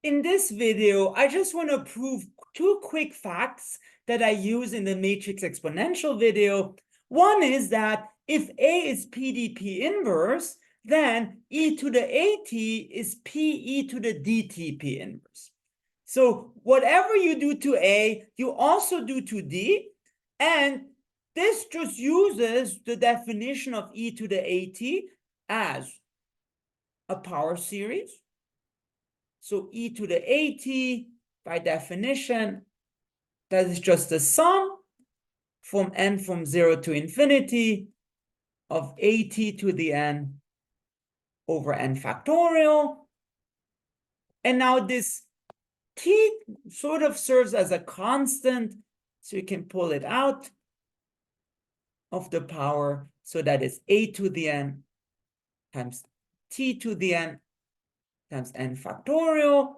In this video, I just want to prove two quick facts that I use in the matrix exponential video. One is that if A is PDP inverse, then e to the AT is PE to the DTP inverse. So whatever you do to A, you also do to D, and this just uses the definition of e to the AT as a power series. So e to the AT, by definition, that is just the sum from n from 0 to infinity of AT to the n over n factorial. And now this t sort of serves as a constant, so you can pull it out of the power. So that is a to the n times t to the n times n factorial.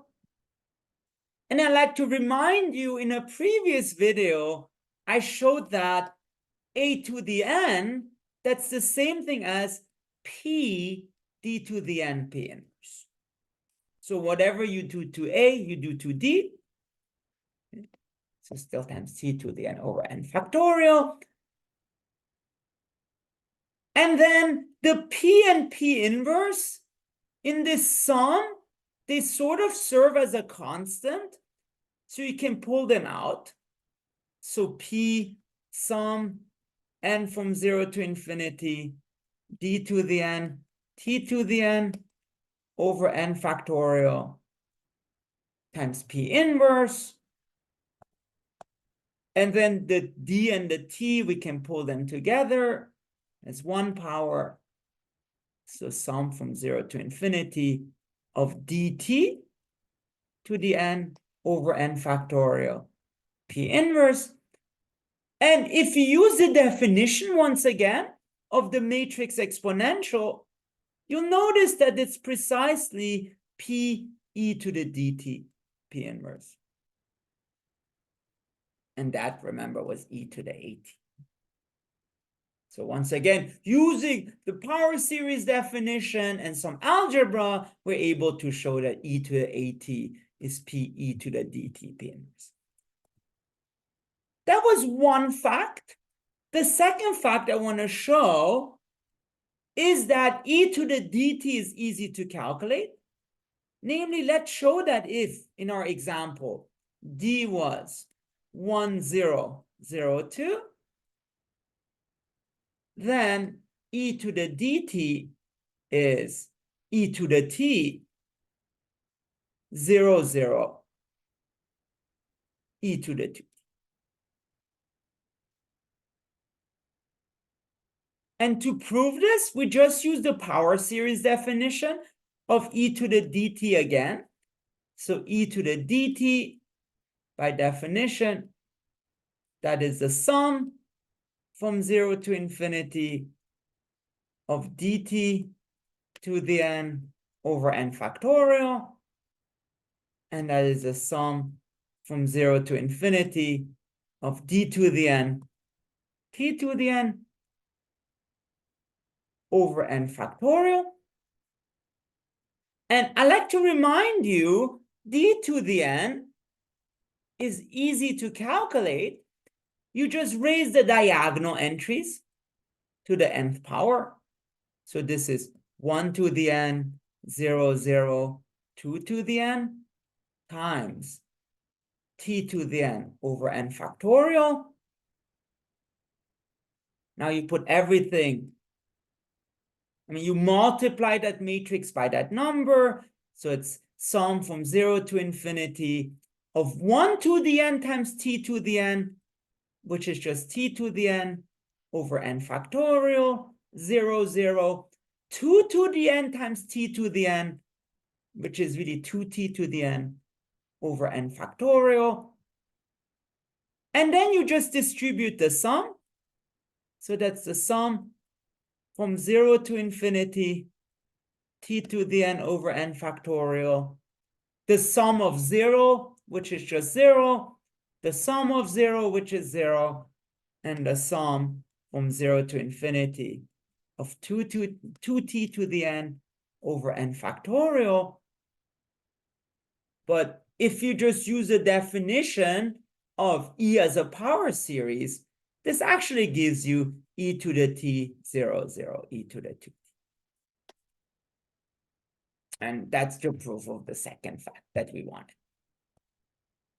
And I'd like to remind you, in a previous video, I showed that a to the n, that's the same thing as p d to the n p inverse. So whatever you do to a, you do to d. So still times t to the n over n factorial. And then the p and p inverse in this sum, they sort of serve as a constant, so you can pull them out. So p sum n from 0 to infinity d to the n t to the n over n factorial times p inverse. And then the d and the t, we can pull them together as one power. So sum from 0 to infinity of dt to the n over n factorial p inverse. And if you use the definition once again of the matrix exponential, you'll notice that it's precisely p e to the dt p inverse. And that, remember, was e to the AT. So once again, using the power series definition and some algebra, we're able to show that e to the AT is PE to the DT p inverse. That was one fact. The second fact I want to show is that e to the dt is easy to calculate. Namely, let's show that if, in our example, d was 1, 0, 0, 2, then e to the dt is e to the t 0, 0, e to the 2. And to prove this, we just use the power series definition of e to the dt again. So e to the dt, by definition, that is the sum from 0 to infinity of dt to the n over n factorial. And that is the sum from 0 to infinity of d to the n t to the n over n factorial. And I like to remind you, d to the n is easy to calculate. You just raise the diagonal entries to the nth power. So this is 1 to the n, 0, 0, 2 to the n times t to the n over n factorial. Now you put everything, you multiply that matrix by that number. So it's sum from 0 to infinity of 1 to the n times t to the n, which is just t to the n over n factorial, 0, 0, 2 to the n times t to the n, which is really 2t to the n over n factorial. And then you just distribute the sum. So that's the sum from 0 to infinity, t to the n over n factorial, the sum of 0, which is just 0, the sum of 0, which is 0, and the sum from 0 to infinity of 2t to the n over n factorial. But if you just use a definition of E as a power series, this actually gives you e to the t 0, 0, e to the 2. And that's the proof of the second fact that we wanted.